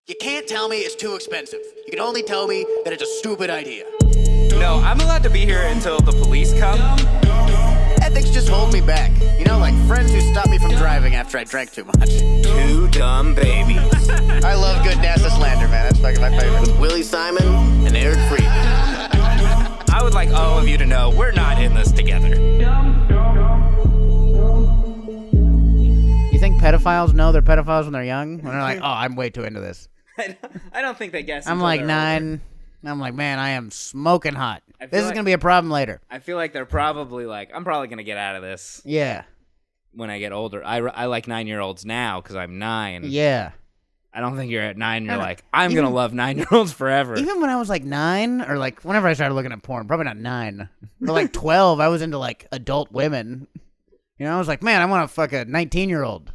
You can't tell me it's too expensive. You can only tell me that it's a stupid idea. No, I'm allowed to be here until the police come. Ethics just hold me back. You know, like friends who stop me from driving after I drank too much. Two dumb babies. I love good NASA slander, man. That's fucking my favorite. With Willie Simon and Eric Freedman. I would like all of you to know we're not in this together. You think pedophiles know they're pedophiles when they're young? When they're like, oh, I'm way too into this. I don't think they guess. I'm like 9. Older. I'm like, man, I am smoking hot. This is going to be a problem later. I feel like they're probably like, I'm probably going to get out of this. Yeah. When I get older. I like 9-year-olds now because I'm 9. Yeah. I don't think you're at 9 and you're like, I'm going to love 9-year-olds forever. Even when I was like 9 or like whenever I started looking at porn, probably not 9, but like 12, I was into like adult women. You know, I was like, man, I want to fuck a 19-year-old.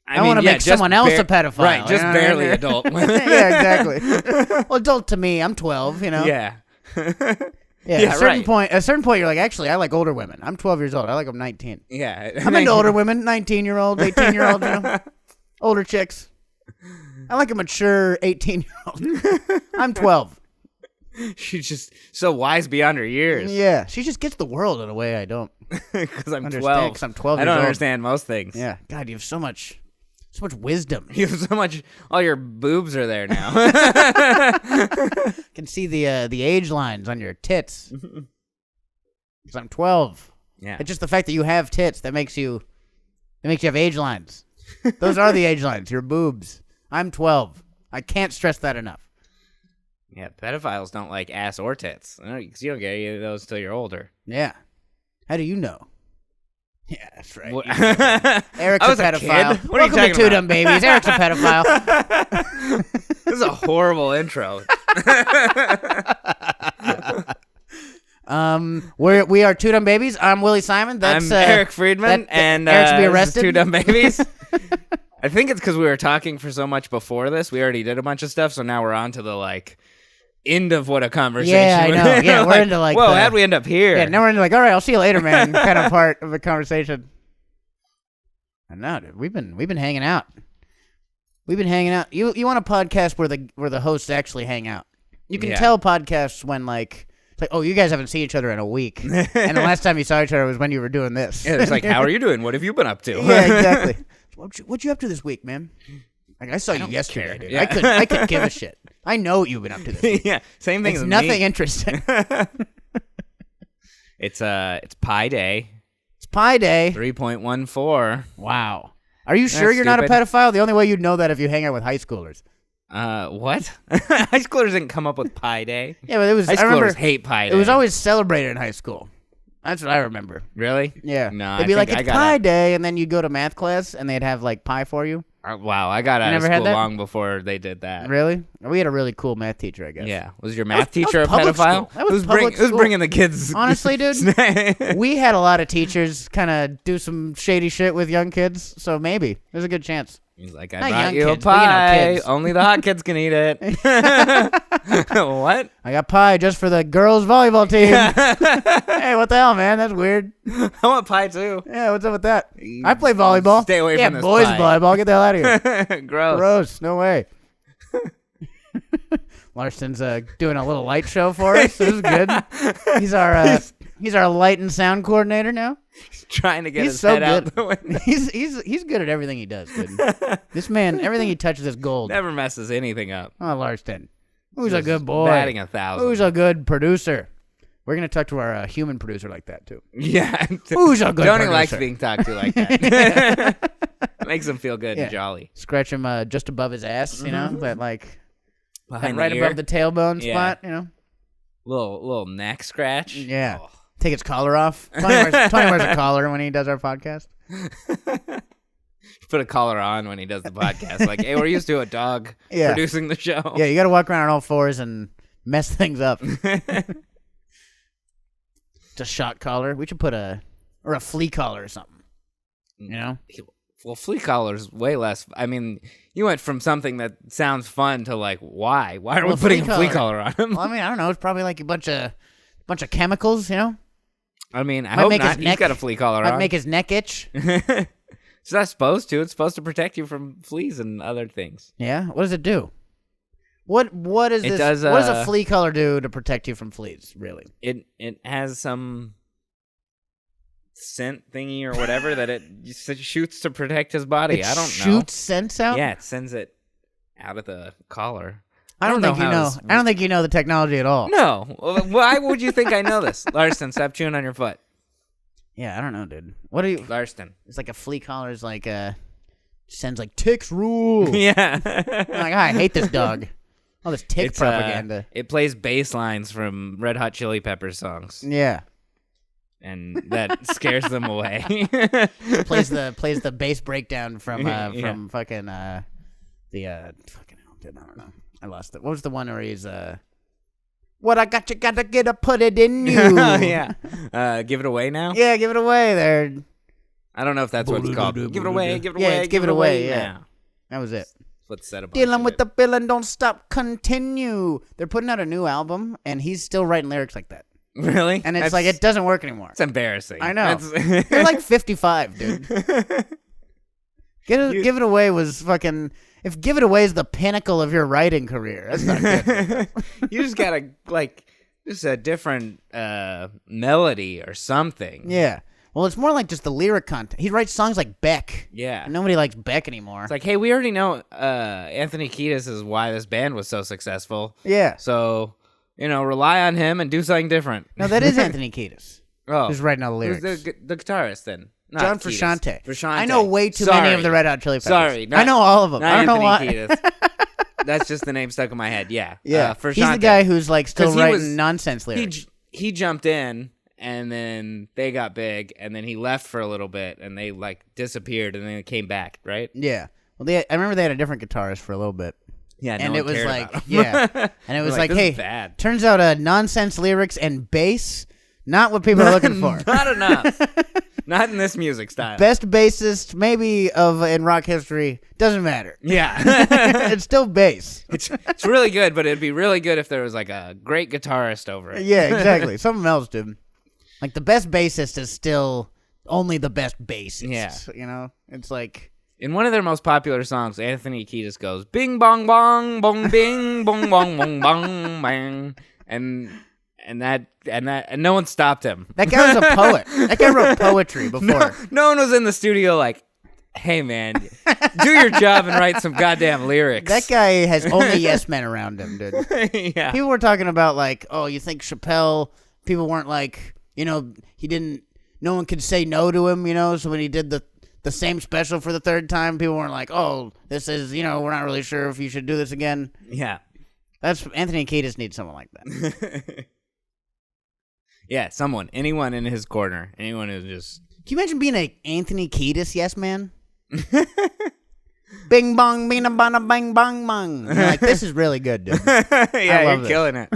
I want to make someone else a pedophile. Right, just barely adult. Yeah, exactly. Well, adult to me, I'm 12, you know? Yeah. Yeah, at a certain point, you're like, actually, I like older women. I'm 12 years old. I like them 19. Yeah. I'm into older women, 19-year-old, 18-year-old, you know? Older chicks. I like a mature 18-year-old. I'm 12. She's just so wise beyond her years. Yeah, she just gets the world in a way I don't. Because I'm 12. Because I'm 12 I don't years understand most things. Yeah. God, you have so much wisdom. You have so much. All your boobs are there now. Can see the age lines on your tits. Because I'm 12. Yeah. It's just the fact that you have tits that makes you have age lines. Those are the age lines. Your boobs. I'm 12. I can't stress that enough. Yeah, pedophiles don't like ass or tits. Because you don't get any of those till you're older. Yeah. How do do you know? Yeah, that's right. Eric's a pedophile. What are you talking about? Two Dumb Babies. Eric's a pedophile. This is a horrible intro. We are Two Dumb Babies. I'm Willie Simon. That's I'm Eric Freedman, and Eric should be arrested. Two Dumb Babies. I think it's because we were talking for so much before this. We already did a bunch of stuff, so now we're on to the end of what a conversation. Yeah, I know. Yeah, we're into whoa, how'd we end up here? Yeah, now we're into all right, I'll see you later, man. Kind of part of the conversation. I know, dude. We've been hanging out. We've been hanging out. You want a podcast where the hosts actually hang out. You can tell podcasts when it's like, oh, you guys haven't seen each other in a week, and the last time you saw each other was when you were doing this. Yeah, it's like, how are you doing? What have you been up to? Yeah, exactly. What you up to this week, man? Like, I saw you yesterday, dude. Yeah. I couldn't give a shit. I know what you've been up to this week. Yeah, same thing. It's nothing interesting. It's Pi Day. It's Pi Day. 3.14. Wow. Are you sure you're not a pedophile? The only way you'd know that if you hang out with high schoolers. What? High schoolers didn't come up with Pi Day. Yeah, but it was. High schoolers hate Pi Day. It was always celebrated in high school. That's what I remember. Really? Yeah. No, they'd be like, it's Pi Day, and then you'd go to math class, and they'd have pie for you. Wow, I got out of school long before they did that. Really? We had a really cool math teacher, I guess. Yeah. Was your math teacher a pedophile? Who's bringing the kids? Honestly, dude, we had a lot of teachers kind of do some shady shit with young kids, so maybe there's a good chance. He's like, I brought you a pie. Only the hot kids can eat it. What? I got pie just for the girls' volleyball team. Hey, what the hell, man? That's weird. I want pie, too. Yeah, what's up with that? I play volleyball. Stay away from this boys' pie. volleyball. Get the hell out of here. Gross. No way. Larston's doing a little light show for us. This is good. He's our light and sound coordinator now. He's trying to get his head out the window. He's good at everything he does, dude. This man, everything he touches is gold. Never messes anything up. Oh, Larston. Who's a good boy? Batting 1,000. Who's a good producer? We're going to talk to our human producer like that, too. Yeah. Who's a good Johnny producer? likes being talked to like that. Makes him feel good and jolly. Scratch him just above his ass, you know? That, behind right above the tailbone spot, you know? Little neck scratch. Yeah. Oh. Take its collar off. Tony wears a collar when he does our podcast. Put a collar on when he does the podcast. Like, hey, we're used to a dog producing the show. Yeah, you got to walk around on all fours and mess things up. Just shock collar. We should put a flea collar or something. You know? Well, flea collar's way less. I mean, you went from something that sounds fun to why? Why are we putting a flea collar on him? Well, I mean, I don't know. It's probably like a bunch of chemicals, you know? I mean, I hope not. He's got a flea collar on. Might make his neck itch. It's not supposed to. It's supposed to protect you from fleas and other things. Yeah? What does it do? What is It this? does, what does a flea collar do to protect you from fleas? Really? It has some scent thingy or whatever that it shoots to protect his body. It I don't know. shoots scents out. Yeah, it sends it out of the collar. I don't think you know. I don't think you know the technology at all. No. Why would you think I know this? Larston, stop chewing on your foot. Yeah, I don't know, dude. What are you? Larston. It's like a flea collar is like sends like ticks rule. Yeah. I'm like, I hate this dog. All this tick propaganda. It plays bass lines from Red Hot Chili Peppers songs. Yeah. And that scares them away. plays the bass breakdown from fucking I don't know. I lost it. What was the one where he's what I got you gotta get to put it in you. Yeah. Give it away now? Yeah, give it away there. I don't know if that's what it's called. Give it away, give it Yeah, away, it's give it away, yeah. now. That was it. What's said about Dealing with the villain, don't stop, continue. They're putting out a new album, and he's still writing lyrics like that. Really? And it's like, it doesn't work anymore. It's embarrassing. I know. You're like 55, dude. Give it away was fucking... If Give It Away is the pinnacle of your writing career, that's not good. You just gotta, just a different melody or something. Yeah. Well, it's more like just the lyric content. He writes songs like Beck. Yeah. And nobody likes Beck anymore. It's like, hey, we already know Anthony Kiedis is why this band was so successful. Yeah. So, rely on him and do something different. No, that is Anthony Kiedis. Oh. Who's writing all the lyrics. Who's the guitarist then? Not John Kiedis. Frusciante. I know way too many of the Red Hot Chili Peppers. Sorry. I know all of them. I don't know why. Kiedis. That's just the name stuck in my head. Yeah. Yeah. Frusciante. He's the guy who's still writing nonsense lyrics. He jumped in, and then they got big, and then he left for a little bit, and they disappeared, and then they came back, right? Yeah. Well, I remember they had a different guitarist for a little bit. Yeah, and no it one was cared about him. yeah, and it was This hey, is bad. Turns out nonsense lyrics and bass, not what people are looking for. Not enough. Not in this music style. Best bassist maybe in rock history, doesn't matter. Yeah. It's still bass. It's really good, but it'd be really good if there was a great guitarist over it. Yeah, exactly. Something else, dude. The best bassist is still only the best bassist. Yeah. It's like... In one of their most popular songs, Anthony Kiedis goes, bing, bong, bong, bong, bing, bong, bong, bong, bong, bang. And no one stopped him. That guy was a poet. That guy wrote poetry before. No one was in the studio hey, man, do your job and write some goddamn lyrics. That guy has only yes men around him, dude. Yeah. People were talking about you think Chappelle, people weren't he didn't, no one could say no to him, so when he did the same special for the third time, people weren't like, oh, this is, we're not really sure if you should do this again. Yeah. That's Anthony Kiedis needs someone like that. Yeah, anyone in his corner, anyone who's just... Can you imagine being an Anthony Kiedis yes man? Bing bong, bing bong, bang bong bong. You're this is really good, dude. Yeah, you're killing it.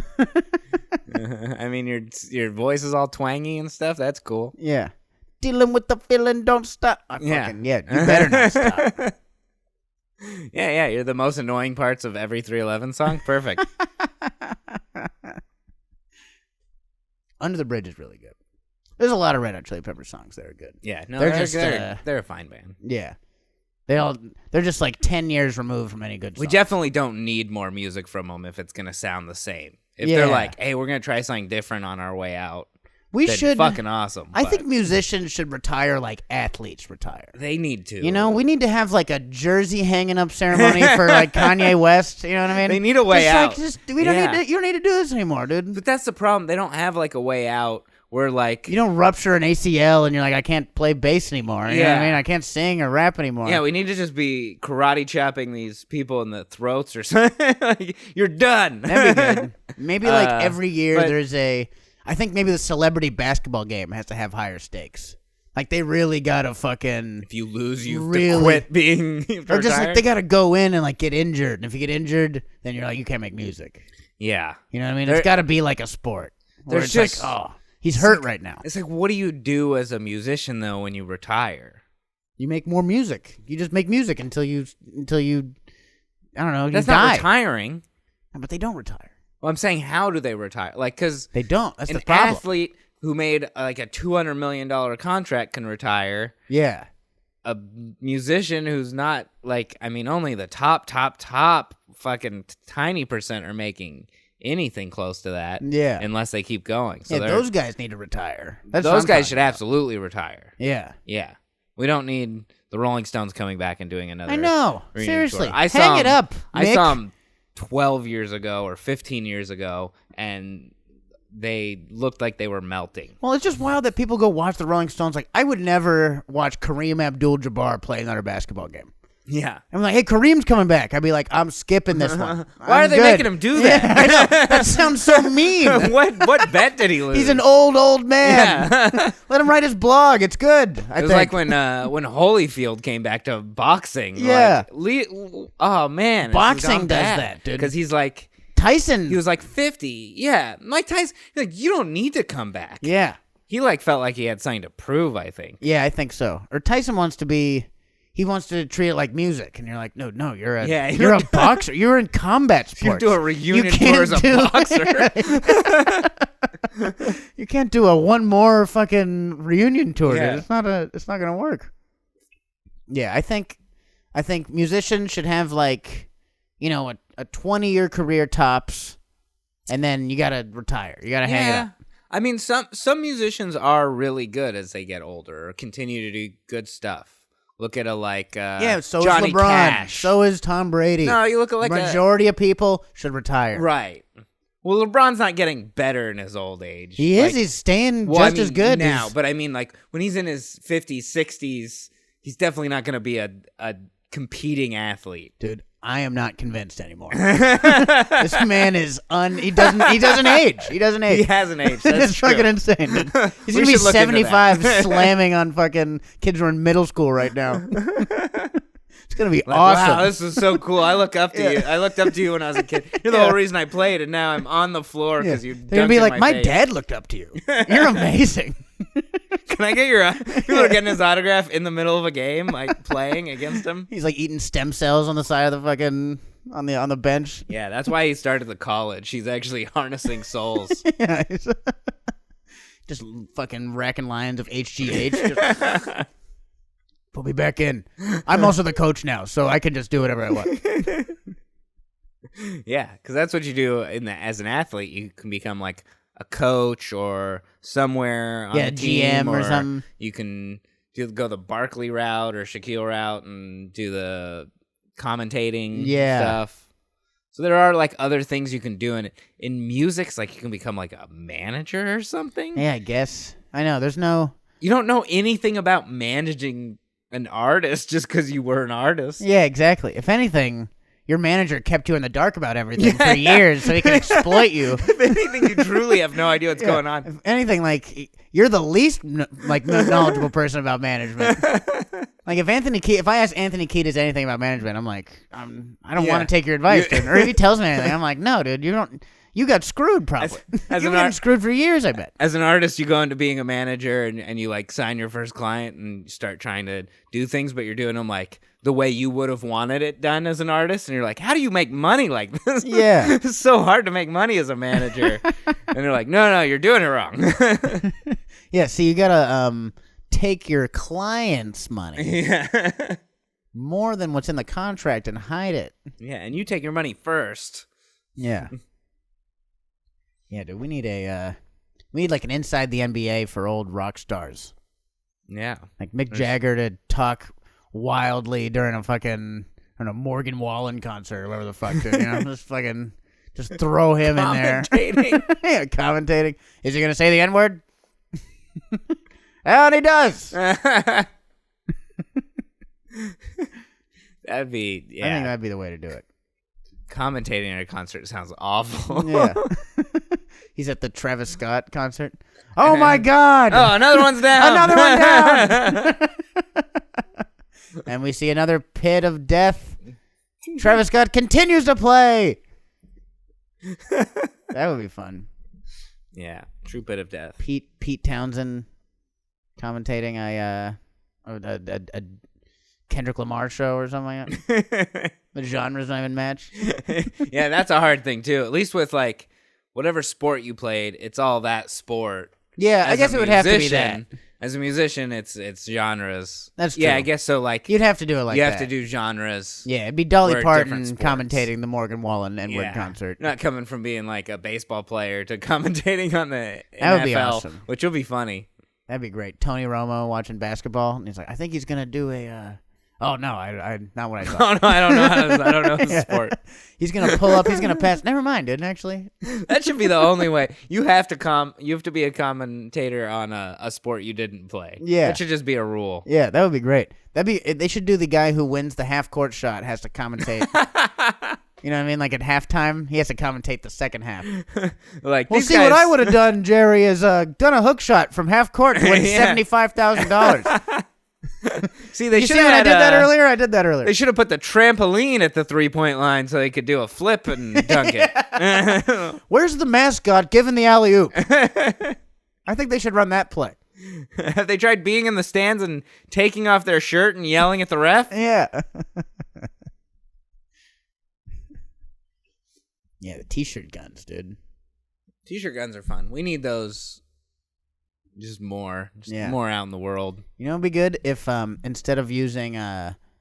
I mean, your voice is all twangy and stuff. That's cool. Yeah. Dealing with the feeling, don't stop. Yeah, you better not stop. Yeah, you're the most annoying parts of every 311 song. Perfect. Under the Bridge is really good. There's a lot of Red Hot Chili Peppers songs that are good. Yeah, no, they're a fine band. Yeah. They're just 10 years removed from any good songs. We definitely don't need more music from them if it's going to sound the same. If they're hey, we're going to try something different on our way out. We should. Fucking awesome. I think musicians should retire like athletes retire. They need to. We need to have a jersey hanging up ceremony for Kanye West. You know what I mean? They need a way out. We don't need to, you don't need to do this anymore, dude. But that's the problem. They don't have a way out where you don't rupture an ACL and you're I can't play bass anymore. You know what I mean? I can't sing or rap anymore. Yeah, we need to just be karate chopping these people in the throats or something. You're done. That'd be good. Maybe every year there's I think maybe the celebrity basketball game has to have higher stakes. They really gotta fucking... If you lose, you have to quit being... Or just they gotta go in and get injured. And if you get injured, then you're you can't make music. Yeah. You know what I mean? It's gotta be a sport. There's just... he's hurt right now. It's what do you do as a musician, though, when you retire? You make more music. You just make music until you I don't know, That's you die. Not retiring. But they don't retire. Well, I'm saying, how do they retire? Because they don't. That's the problem. An athlete who made a $200 million contract can retire. Yeah. A musician who's not only the top fucking tiny percent are making anything close to that. Yeah. Unless they keep going. So those guys need to retire. That's what those I'm guys talking should about. absolutely retire. Yeah. Yeah. We don't need the Rolling Stones coming back and doing another. I know. reunion Seriously. tour. I Hang saw it up. I Mick. saw them 12 years ago or 15 years ago, and they looked like they were melting. Well, it's just wild that people go watch the Rolling Stones. Like, I would never watch Kareem Abdul-Jabbar play another basketball game. Yeah. I'm like, hey, Kareem's coming back. I'd be like, I'm skipping this one. Why are they making him do that? Yeah, I know. That sounds so mean. what bet did he lose? He's an old man. Yeah. Let him write his blog. It's good. It was like when Holyfield came back to boxing. Yeah. Oh man, Boxing does that, dude. Because he's like Tyson. he was like 50. Yeah, Mike Tyson. He's like, you don't need to come back. Yeah. He like felt like he had something to prove. I think. Yeah, I think so. Or Tyson wants to be. He wants to treat it like music, and you're like, no, you're a boxer. You're in combat sports. You do a reunion can't tour as a boxer. You can't do a one more fucking reunion tour. Yeah. Dude. It's not gonna work. Yeah, I think musicians should have like, a 20-year career tops, and then you gotta retire. You gotta hang it up. I mean, some musicians are really good as they get older or continue to do good stuff. Look at So Johnny is LeBron. Cash. So is Tom Brady. No, you look at majority of people should retire. Right. Well, LeBron's not getting better in his old age. He is. He's staying just as good now. But I mean, like when he's in his 50s, 60s, he's definitely not going to be a competing athlete. Dude, I am not convinced anymore. This man is he doesn't age. He doesn't age. He hasn't aged. That's it's fucking insane, dude. He's We gonna be should look into 75 that. slamming on fucking kids who are in middle school right now. It's gonna be Like, awesome. wow, this is so cool. I look up to you. I looked up to you when I was a kid. You're the whole reason I played, and now I'm on the floor because you. They're gonna be like, my dad looked up to you. You're amazing. Can I get your? People are getting his autograph in the middle of a game, like playing against him. He's like eating stem cells on the side of the fucking on the bench. Yeah, that's why he started the college. He's actually harnessing souls. Yeah, just fucking racking lines of HGH. Put me back in. I'm also the coach now, so I can just do whatever I want. Yeah, because that's what you do as an athlete. You can become like a coach or somewhere on a team, GM or something. You can go the Barkley route or Shaquille route and do the commentating stuff. So there are like other things you can do in music. Like you can become like a manager or something. Yeah, I guess. I know. You don't know anything about managing an artist just because you were an artist. Yeah, exactly. If anything, your manager kept you in the dark about everything for years so he could exploit you. If anything, you truly have no idea what's going on. If anything, like you're the least knowledgeable person about management. Like if I ask Anthony Kiedis anything about management, I'm like, I don't want to take your advice, dude. Or if he tells me anything, I'm like, no, dude, you don't. You got screwed, probably. You've been screwed for years, I bet. As an artist, you go into being a manager and you like sign your first client and start trying to do things, but you're doing them like the way you would have wanted it done as an artist. And you're like, how do you make money like this? Yeah. It's so hard to make money as a manager. And they're like, no, you're doing it wrong. Yeah, so you gotta take your client's money. Yeah. More than what's in the contract and hide it. Yeah, and you take your money first. Yeah. Yeah, dude, we need like an inside the NBA for old rock stars. Yeah. Like Mick Jagger to talk wildly during a fucking Morgan Wallen concert or whatever the fuck, dude, just throw him in there. Commentating. Yeah, commentating. Is he gonna say the N-word? And he does. That'd be, I think that'd be the way to do it. Commentating at a concert sounds awful. Yeah. He's at the Travis Scott concert. Oh my God! Oh, another one's down. Another one down. And we see another pit of death. Travis Scott continues to play. That would be fun. Yeah, true pit of death. Pete Townsend commentating a Kendrick Lamar show or something like that. The genres don't even match. Yeah, that's a hard thing too. At least with like whatever sport you played, it's all that sport. Yeah, I As guess a it would have to be that. musician, As a musician, it's genres. That's true. Yeah, I guess so. Like You'd have to do it like you that. have to do genres. Yeah, it'd be Dolly Or Parton different sports. commentating the Morgan Wallen N-word concert. Not coming from being like a baseball player to commentating on the That would NFL, be awesome. which will be funny. That'd be great. Tony Romo watching basketball, and he's like, I think he's gonna do a. Oh no, I not what I thought. Oh no, I don't know. I don't know the sport. He's gonna pull up. He's gonna pass. Never mind, didn't actually. That should be the only way. You have to You have to be a commentator on a sport you didn't play. Yeah. That should just be a rule. Yeah, that would be great. They should do the guy who wins the half court shot has to commentate. You know what I mean? Like at halftime, he has to commentate the second half. Like, Well, these see guys, what I would have done, Jerry, is done a hook shot from half court to win Yeah. $75,000. See, they You should see have what I had did that earlier? I did that earlier. They should have put the trampoline at the 3-point line so they could do a flip and dunk it. Where's the mascot giving the alley oop? I think they should run that play. Have they tried being in the stands and taking off their shirt and yelling at the ref? Yeah. Yeah, the t-shirt guns, dude. T-shirt guns are fun. We need those. Just more out in the world. You know, it'd be good if instead of using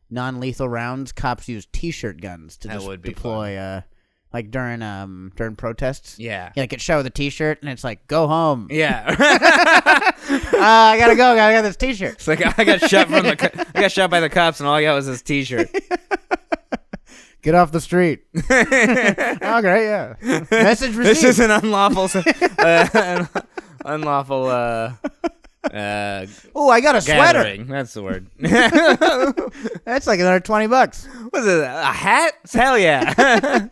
non-lethal rounds, cops use t-shirt guns to That just would be deploy, like during protests. Yeah. Yeah, like it show the t-shirt and it's like, go home. Yeah. I gotta go. I got this t-shirt. It's like I got shot by the cops and all I got was this T-shirt. Get off the street. Oh, great, yeah. Message received. This is an unlawful. Unlawful. Oh, I got a sweater. Gathering. That's the word. That's like another $20. What's it? A hat? Hell yeah.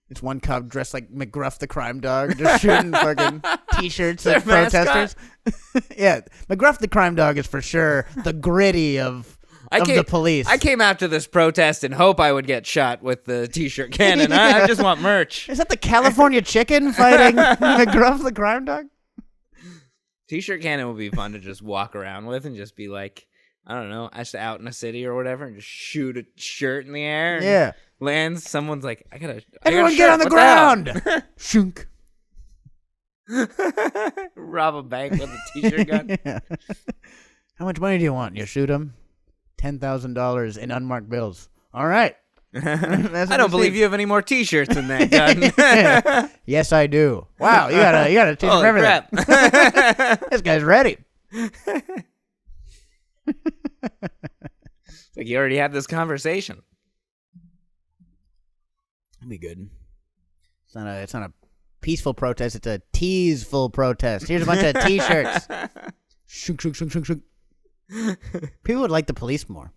It's one cop dressed like McGruff the crime dog, just shooting fucking t-shirts Their at protesters. Yeah, McGruff the crime dog is for sure the gritty of the police. I came out to this protest in hope I would get shot with the T-shirt cannon. I just want merch. Is that the California chicken fighting McGruff the crime dog? T-shirt cannon would be fun to just walk around with and just be like, I don't know, just out in a city or whatever and just shoot a shirt in the air. Yeah. Lands. Someone's like, Everyone get on the ground. Shunk. Rob a bank with a T-shirt gun. Yeah. How much money do you want? You shoot him? $10,000 in unmarked bills. All right. I don't believe you have any more T-shirts in that gun. Yes, I do. Wow, you got a T-shirt for everything. Crap. This guy's ready. It's like you already had this conversation. That'd be good. It's not a peaceful protest. It's a teaseful protest. Here's a bunch of T-shirts. Shunk, shunk, shunk, shunk, shunk. People would like the police more.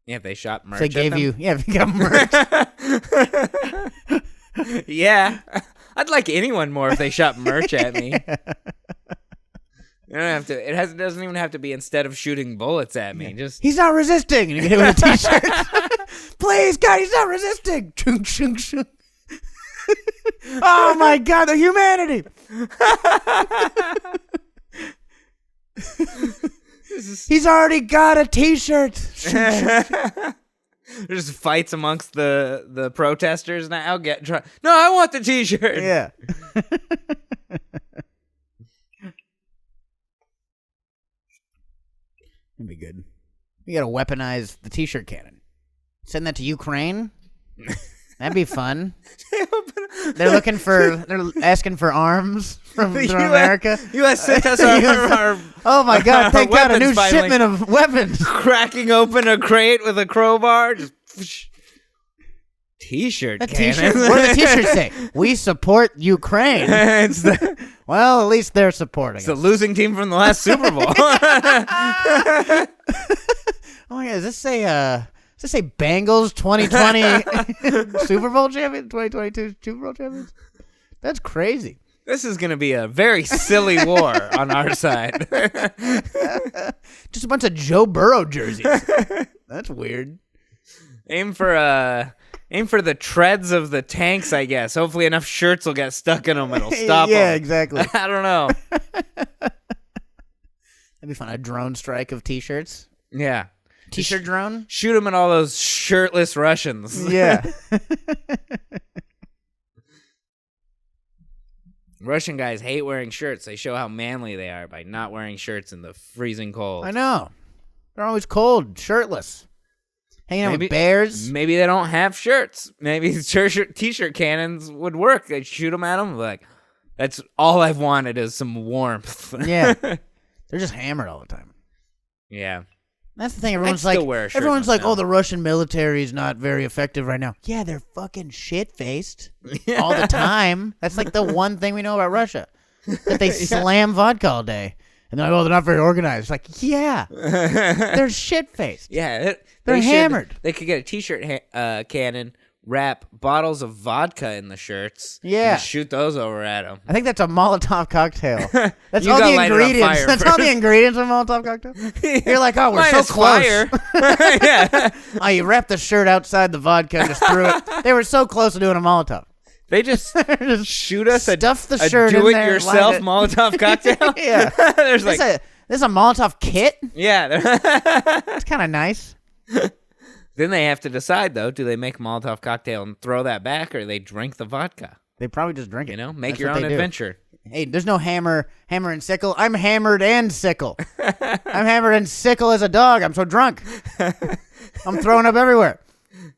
Yeah, if they shot merch. If they gave you, if you got merch. Yeah, I'd like anyone more if they shot merch at me. You don't have to. It doesn't even have to be instead of shooting bullets at me. Just He's not resisting. And you get him with a T-shirt. Please, God, he's not resisting. Chunk, chunk, chunk. Oh my God, the humanity. He's already got a T-shirt. There's fights amongst the protesters now. No, I want the T-shirt. Yeah. That'd be good. We gotta weaponize the T-shirt cannon. Send that to Ukraine. That'd be fun. They're asking for arms from America. U.S. sent us our oh my God! Thank God, a new weapons shipment of weapons. cracking open a crate with a crowbar. Just T-shirt A cannon. T-shirt. What do the T-shirts say? We support Ukraine. Well, at least they're supporting It's the us. losing team from the last Super Bowl. Oh my God! Does this say Bengals 2020 Super Bowl champion? 2022 Super Bowl champions? That's crazy. This is going to be a very silly war on our side. Just a bunch of Joe Burrow jerseys. That's weird. Aim for the treads of the tanks, I guess. Hopefully enough shirts will get stuck in them. It'll stop them. Yeah, exactly. I don't know. That'd be fun. A drone strike of T-shirts. Yeah. T-shirt drone? Shoot them at all those shirtless Russians. Yeah. Russian guys hate wearing shirts. They show how manly they are by not wearing shirts in the freezing cold. I know. They're always cold, shirtless. Hanging out with bears. Maybe they don't have shirts. Maybe t-shirt cannons would work. They'd shoot them at them. Like, that's all I've wanted is some warmth. Yeah. They're just hammered all the time. Yeah. That's the thing. Everyone's like, oh, the Russian military is not very effective right now. Yeah, they're fucking shit-faced all the time. That's like the one thing we know about Russia. That they slam vodka all day. And they're like, oh, they're not very organized. It's like, yeah. They're shit-faced. Yeah. They're hammered. They could get a t-shirt cannon, wrap bottles of vodka in the shirts, and shoot those over at them. I think that's a Molotov cocktail. That's all the ingredients. That's all the ingredients of a Molotov cocktail. You're like, oh, we're so close. Yeah. Oh, you wrapped the shirt outside the vodka and just threw it. They were so close to doing a Molotov. They just shoot us stuff a the shirt do-it-yourself Molotov cocktail. Yeah. There's like this is a Molotov kit. Yeah. It's kind of nice. Then they have to decide, though, do they make a Molotov cocktail and throw that back, or they drink the vodka? They probably just drink it. You know, make your own adventure. Hey, there's no hammer and sickle. I'm hammered and sickle. I'm hammered and sickle as a dog. I'm so drunk. I'm throwing up everywhere.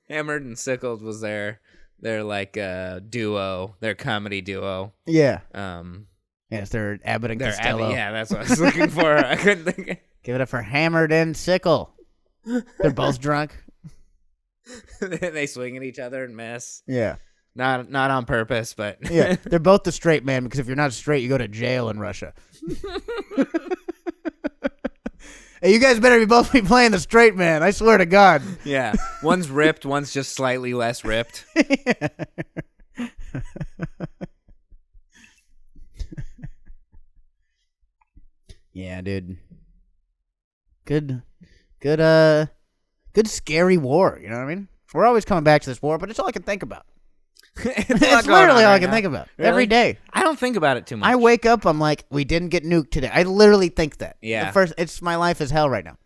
Hammered and Sickled was their like duo, their comedy duo. Yeah. Yes, they're Abbott and Costello. Yeah, that's what I was looking for. I couldn't think. Give it up for Hammered and Sickle. They're both drunk. They swing at each other and mess. Yeah. Not on purpose, but yeah, they're both the straight man, because if you're not straight, you go to jail in Russia. Hey, you guys better both be playing the straight man. I swear to God. Yeah, one's ripped, one's just slightly less ripped. Yeah, dude. Good scary war. You know what I mean? We're always coming back to this war, but it's all I can think about. It's literally all I can think about every day. I don't think about it too much. I wake up, I'm like, we didn't get nuked today. I literally think that. Yeah. It's my life is hell right now.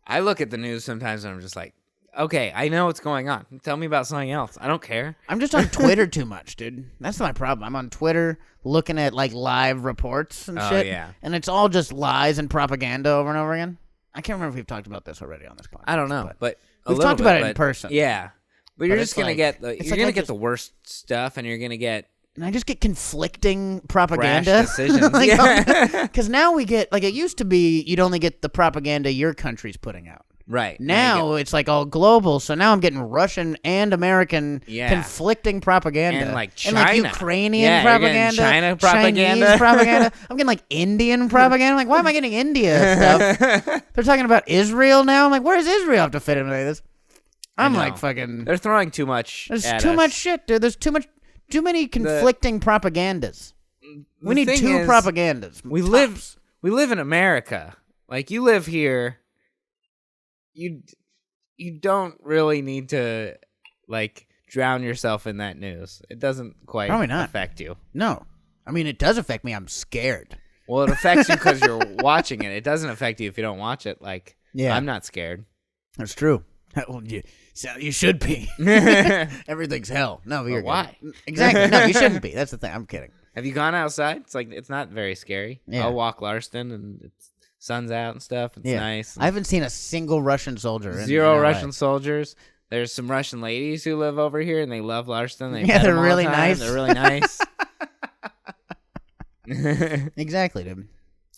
I look at the news sometimes and I'm just like, okay, I know what's going on. Tell me about something else. I don't care. I'm just on Twitter too much, dude. That's my problem. I'm on Twitter looking at like live reports and shit. Yeah. And it's all just lies and propaganda over and over again. I can't remember if we've talked about this already on this podcast. I don't know, but we've talked about it in person. Yeah. But you're just gonna get the worst stuff, and you're gonna get. And I just get conflicting propaganda. Rash decisions. Because now we get, like, it used to be you'd only get the propaganda your country's putting out. Right. Now it's like all global, so now I'm getting Russian and American conflicting propaganda. And like China. And like Ukrainian propaganda. China propaganda. Chinese propaganda. I'm getting like Indian propaganda. I'm like, why am I getting India stuff? They're talking about Israel now. I'm like, where does Israel have to fit into this? I'm like fucking. They're throwing too much. There's too much shit, dude. There's too many conflicting propagandas. We need two propagandas. We live in America. Like, you live here. You don't really need to like drown yourself in that news. It doesn't quite affect you. No. I mean, it does affect me. I'm scared. Well, it affects you because you're watching it. It doesn't affect you if you don't watch it. Like, I'm not scared. That's true. Well, you should be. Everything's hell. No, you're why? Exactly. No, you shouldn't be. That's the thing. I'm kidding. Have you gone outside? it's not very scary. Yeah. I'll walk Larston and it's sun's out and stuff. It's nice. I haven't seen a single Russian soldier. Zero Russian soldiers. There's some Russian ladies who live over here and they love Larston. They're really nice. They're really nice. Exactly, dude.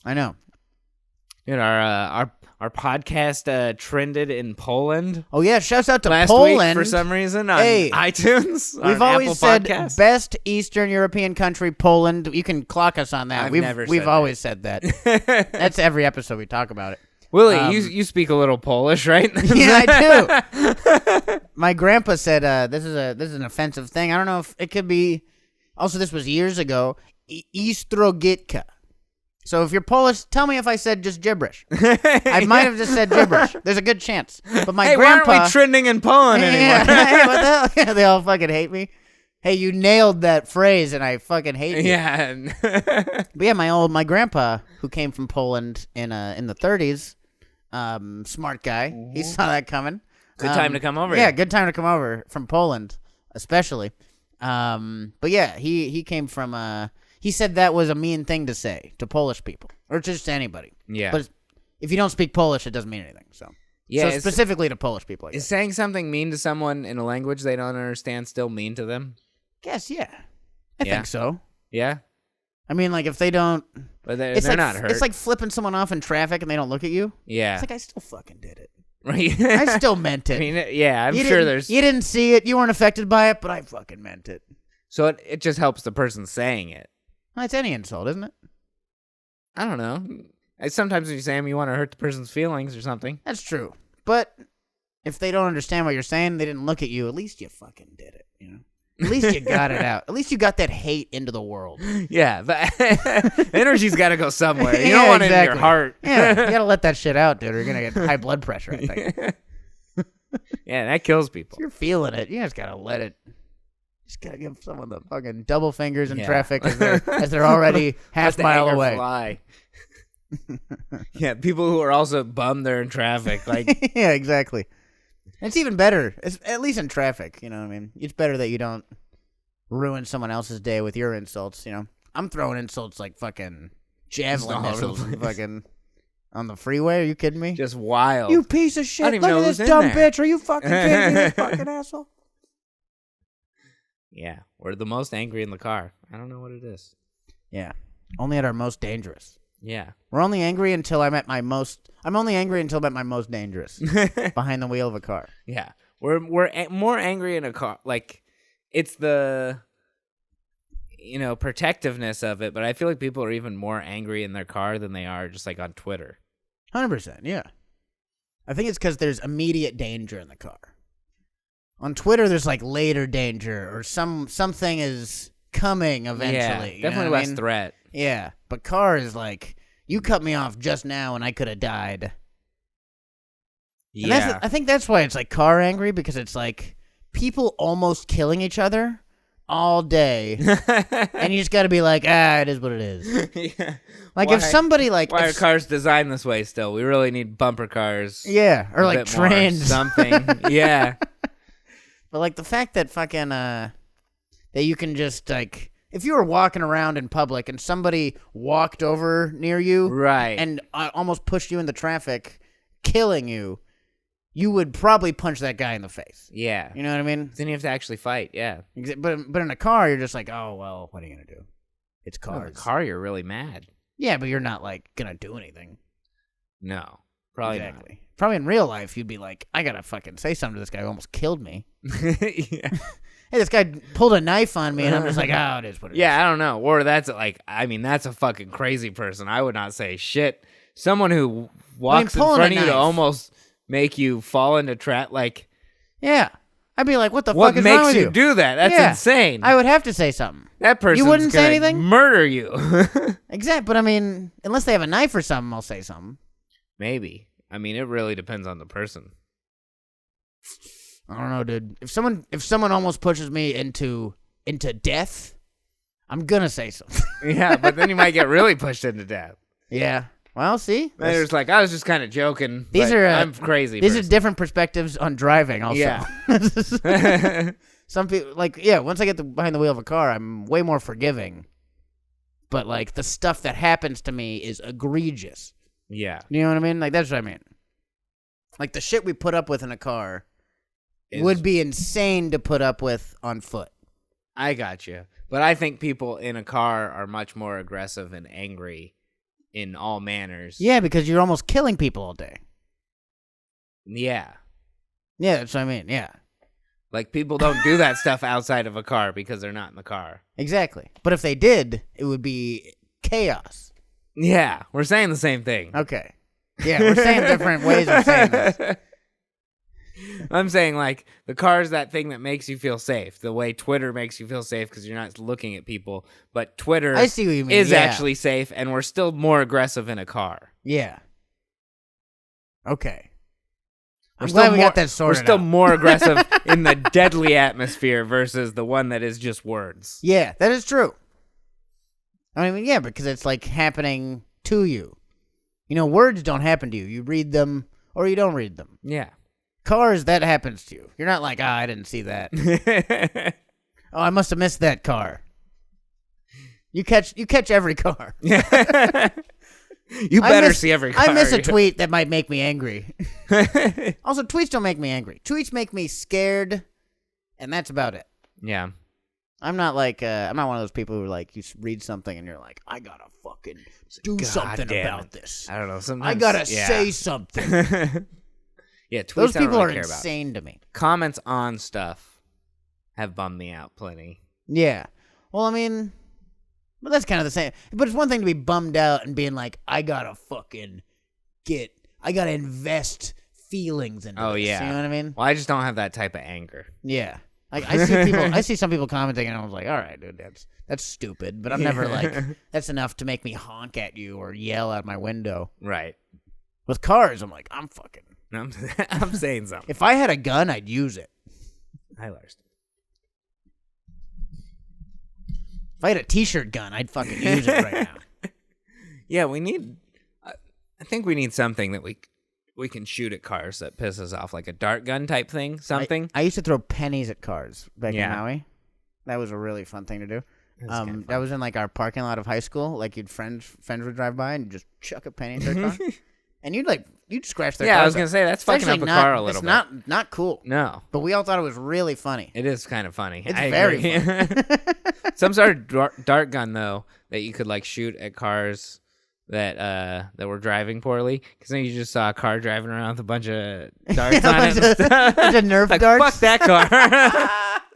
I know. Dude, our podcast trended in Poland. Oh yeah, shouts out to last Poland week for some reason on iTunes. We've always said best Eastern European country, Poland. You can clock us on that. We've always said that. That's every episode we talk about it. Willie, you speak a little Polish, right? Yeah, I do. My grandpa said this is an offensive thing. I don't know if it could be. Also, this was years ago. Istrogitka. So if you're Polish, tell me if I said just gibberish. I might have just said gibberish. There's a good chance. But my grandpa... why aren't we trending in Poland anymore? Hey, what the hell? Yeah, they all fucking hate me. Hey, you nailed that phrase, and I fucking hate you. Yeah. But yeah, my grandpa, who came from Poland in the 30s, smart guy. He saw that coming. Good time to come over. Yeah, good time to come over from Poland, especially. But yeah, he came from he said that was a mean thing to say to Polish people or just to anybody. Yeah. But if you don't speak Polish, it doesn't mean anything. So specifically to Polish people, I guess. Is saying something mean to someone in a language they don't understand still mean to them? Guess, yeah. I think so. Yeah? I mean, like, if they don't... But they're not hurt. It's like flipping someone off in traffic and they don't look at you. Yeah. It's like, I still fucking did it. Right. I still meant it. I mean, yeah, I'm sure there's... You didn't see it. You weren't affected by it, but I fucking meant it. So it just helps the person saying it. Well, it's any insult, isn't it? I don't know. Sometimes when you say them, you want to hurt the person's feelings or something. That's true. But if they don't understand what you're saying, they didn't look at you, at least you fucking did it, you know? At least you got it out. At least you got that hate into the world. Yeah, but energy's got to go somewhere. You don't want it in your heart. Yeah, you got to let that shit out, dude, or you're going to get high blood pressure, I think. Yeah, that kills people. If you're feeling it, you just got to let it. Just got to give someone the fucking double fingers in traffic as they're already half mile away. Fly. Yeah, people who are also bummed they're in traffic. Like, yeah, exactly. It's even better, at least in traffic, you know what I mean? It's better that you don't ruin someone else's day with your insults, you know? I'm throwing insults like fucking javelin missiles fucking on the freeway. Are you kidding me? Just wild. You piece of shit. I don't even Look know at who's this in dumb there. bitch. Are you fucking kidding me, you fucking asshole? Yeah, we're the most angry in the car. I don't know what it is. Yeah, only at our most dangerous. Yeah. We're only angry until I'm at my most... I'm only angry until I'm at my most dangerous. Behind the wheel of a car. Yeah. We're more angry in a car. Like, it's the, protectiveness of it. But I feel like people are even more angry in their car than they are just, like, on Twitter. 100%, yeah. I think it's because there's immediate danger in the car. On Twitter, there's, like, later danger. Or something is coming eventually. Yeah, definitely less threat. Yeah, but car is like, you cut me off just now and I could have died. Yeah. And I think that's why it's like car angry, because it's like people almost killing each other all day. And you just got to be like, it is what it is. Yeah. Like if somebody like... Why are cars designed this way still? We really need bumper cars. Yeah, or like trains. Something. Yeah. But like the fact that fucking, that you can just like... If you were walking around in public and somebody walked over near you, right, and almost pushed you into traffic, killing you, you would probably punch that guy in the face. Yeah, you know what I mean. Then you have to actually fight. Yeah, but in a car, you're just like, oh well, what are you gonna do? It's cars. In a car, you're really mad. Yeah, but you're not like gonna do anything. No, probably exactly. not. Probably in real life, you'd be like, I gotta fucking say something to this guy who almost killed me. Yeah. Hey, this guy pulled a knife on me, and I'm just like, it is what it is. Yeah, I don't know. Or that's like, that's a fucking crazy person. I would not say shit. Someone who walks in front of you to almost make you fall into trap, like... Yeah. I'd be like, what the fuck is wrong with you? What makes you do that? That's insane. I would have to say something. That person's you wouldn't say anything? Murder you. Exactly, but I mean, unless they have a knife or something, I'll say something. Maybe. I mean, it really depends on the person. I don't know, dude. If someone almost pushes me into death, I'm gonna say something. Yeah, but then you might get really pushed into death. Yeah. Well, see, there's like, I was just kind of joking. I'm crazy. These are different perspectives on driving. Also, yeah. Some people once I get behind the wheel of a car, I'm way more forgiving. But like the stuff that happens to me is egregious. Yeah. You know what I mean? Like that's what I mean. Like the shit we put up with in a car would be insane to put up with on foot. I got you. But I think people in a car are much more aggressive and angry in all manners. Yeah, because you're almost killing people all day. Yeah. Yeah, that's what I mean. Yeah. Like people don't do that stuff outside of a car because they're not in the car. Exactly. But if they did, it would be chaos. Yeah, we're saying the same thing. Okay. Yeah, we're saying different ways of saying this. I'm saying, like, the car is that thing that makes you feel safe. The way Twitter makes you feel safe because you're not looking at people. But Twitter I see what you mean. is actually safe, and we're still more aggressive in a car. Yeah. Okay. I'm glad we got that sorted We're still out. more aggressive in the deadly atmosphere versus the one that is just words. Yeah, that is true. I mean, yeah, because it's, like, happening to you. You know, words don't happen to you. You read them or you don't read them. Yeah. Cars, that happens to you. You're not like, I didn't see that. Oh, I must have missed that car. You catch every car. You better see every car. I miss a tweet that might make me angry. Also, tweets don't make me angry. Tweets make me scared, and that's about it. Yeah. I'm not one of those people who like you read something and you're like, I gotta fucking do something about this. I don't know. Sometimes I gotta say something. Yeah, tweets Those I don't people really are care about. insane to me. Comments on stuff have bummed me out plenty. Yeah. Well, I mean, but that's kind of the same. But it's one thing to be bummed out and being like, I gotta invest feelings into this. Yeah. You know what I mean? Well, I just don't have that type of anger. Yeah. Like I see some people commenting and I was like, all right, dude, that's stupid. But I'm never like, that's enough to make me honk at you or yell out my window. Right. With cars, I'm like, I'm saying something. If I had a gun, I'd use it. Hi, Larston. If I had a t-shirt gun, I'd fucking use it right now. Yeah, I think we need something that we can shoot at cars that piss us off, like a dart gun type thing, something. I used to throw pennies at cars back in Yeah. Maui. That was a really fun thing to do. Kinda That was in like our parking lot of high school. Like friends would drive by and just chuck a penny into their car, and you'd scratch their car. Yeah, I was gonna say that's fucking up a car a little bit. It's not cool. No, But we all thought it was really funny. it is kind of funny. It's I very agree. Some sort of dart gun though that you could like shoot at cars that were driving poorly, because then you just saw a car driving around with a bunch of darts on it. And stuff. Bunch of Nerf Like, darts. fuck that car.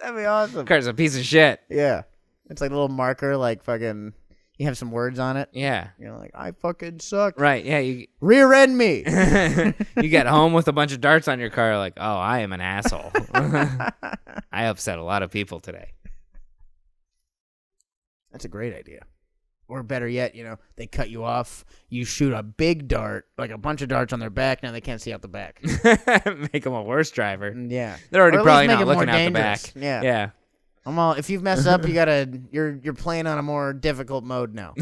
That'd be awesome. Car's a piece of shit. Yeah, it's like a little marker, like fucking. You have some words on it. Yeah. You're like, I fucking suck. Right. Yeah. You Rear end me. you get home with a bunch of darts on your car, like, oh, I am an asshole. I upset a lot of people today. That's a great idea. Or better yet, they cut you off. You shoot a big dart, like a bunch of darts on their back. Now they can't see out the back. Make them a worse driver. Yeah, They're already Or at probably least make not it more looking out the back. dangerous. Yeah. Yeah. If you mess up, you're playing on a more difficult mode now.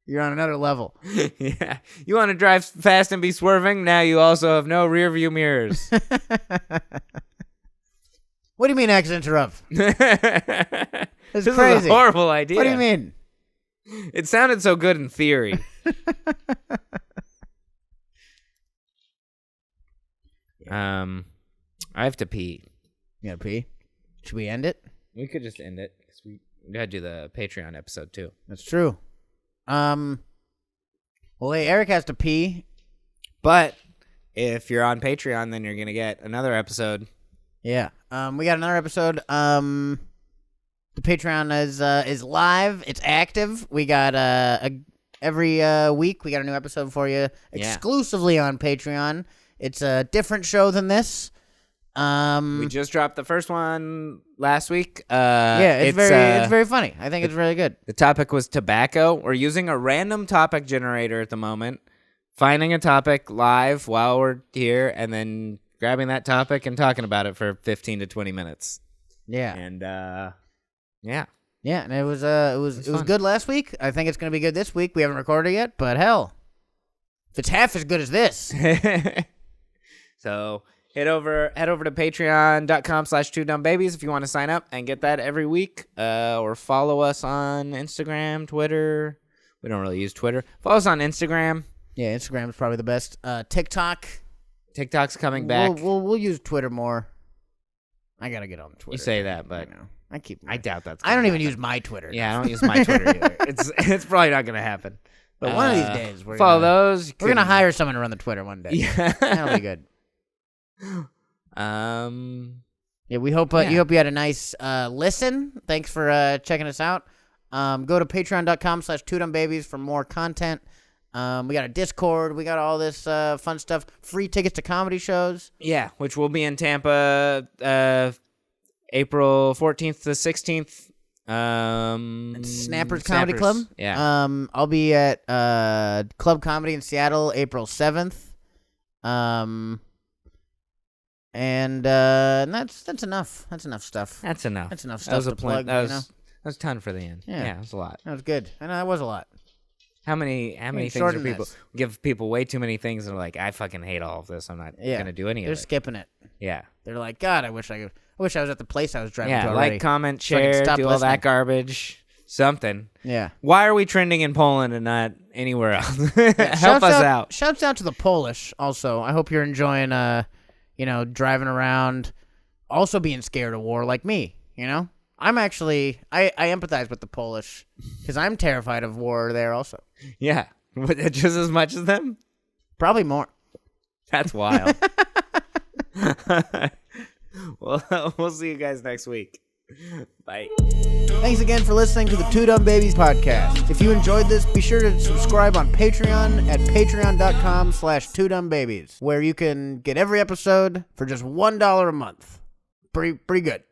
You're on another level. Yeah. You want to drive fast and be swerving? Now you also have no rear view mirrors. What do you mean accidents are up? This It's is crazy. a horrible idea. What do you mean? It sounded so good in theory. I have to pee. You gotta pee. Should we end it? We could just end it, because we gotta do the Patreon episode too. That's true. Well, hey, Eric has to pee. But if you're on Patreon, then you're gonna get another episode. Yeah. We got another episode. The Patreon is live. It's active. We got every week we got a new episode for you exclusively on Patreon. It's a different show than this. We just dropped the first one last week. It's very funny. I think it's really good. The topic was tobacco. We're using a random topic generator at the moment, finding a topic live while we're here, and then grabbing that topic and talking about it for 15 to 20 minutes. Yeah. And Yeah, and it was good last week. I think it's going to be good this week. We haven't recorded it yet, but hell, if it's half as good as this. So head over to patreon.com/2dumbbabies if you want to sign up and get that every week, or follow us on Instagram, Twitter. We don't really use Twitter. Follow us on Instagram. Yeah, Instagram is probably the best. TikTok's coming back. We'll use Twitter more. I gotta get on Twitter. You say that, but I doubt that's. I don't even use my Twitter. Yeah, I don't use my Twitter either. It's probably not gonna happen. But one of these days, we're follow those. We're gonna hire someone to run the Twitter one day. Yeah, that'll be good. Yeah, we hope you had a nice listen. Thanks for checking us out. Go to patreon.com/2dumbbabies for more content. We got a Discord. We got all this fun stuff. Free tickets to comedy shows. Yeah, which will be in Tampa April 14th to 16th. At Snappers Comedy Club. Yeah. I'll be at Club Comedy in Seattle April 7th. And that's enough. That's enough stuff. That's enough. That's enough That stuff was to plug. That was a ton for the end. Yeah. It was a lot. That was good. I know that was a lot. How many things are people give people way too many things and they're like, I fucking hate all of this. I'm not gonna do any of it. They're skipping it. Yeah. They're like, God, I wish I was at the place I was driving to already. Like, comment, share, do all that garbage. something. Yeah. Why are we trending in Poland and not anywhere else? Help us out. Shouts out to the Polish also. I hope you're enjoying, driving around, also being scared of war like me, I'm actually, I empathize with the Polish because I'm terrified of war there also. Yeah. Just as much as them? Probably more. That's wild. Well, we'll see you guys next week. Bye. Thanks again for listening to the Two Dumb Babies podcast. If you enjoyed this, be sure to subscribe on Patreon at patreon.com/twodumbbabies, where you can get every episode for just $1 a month. Pretty good.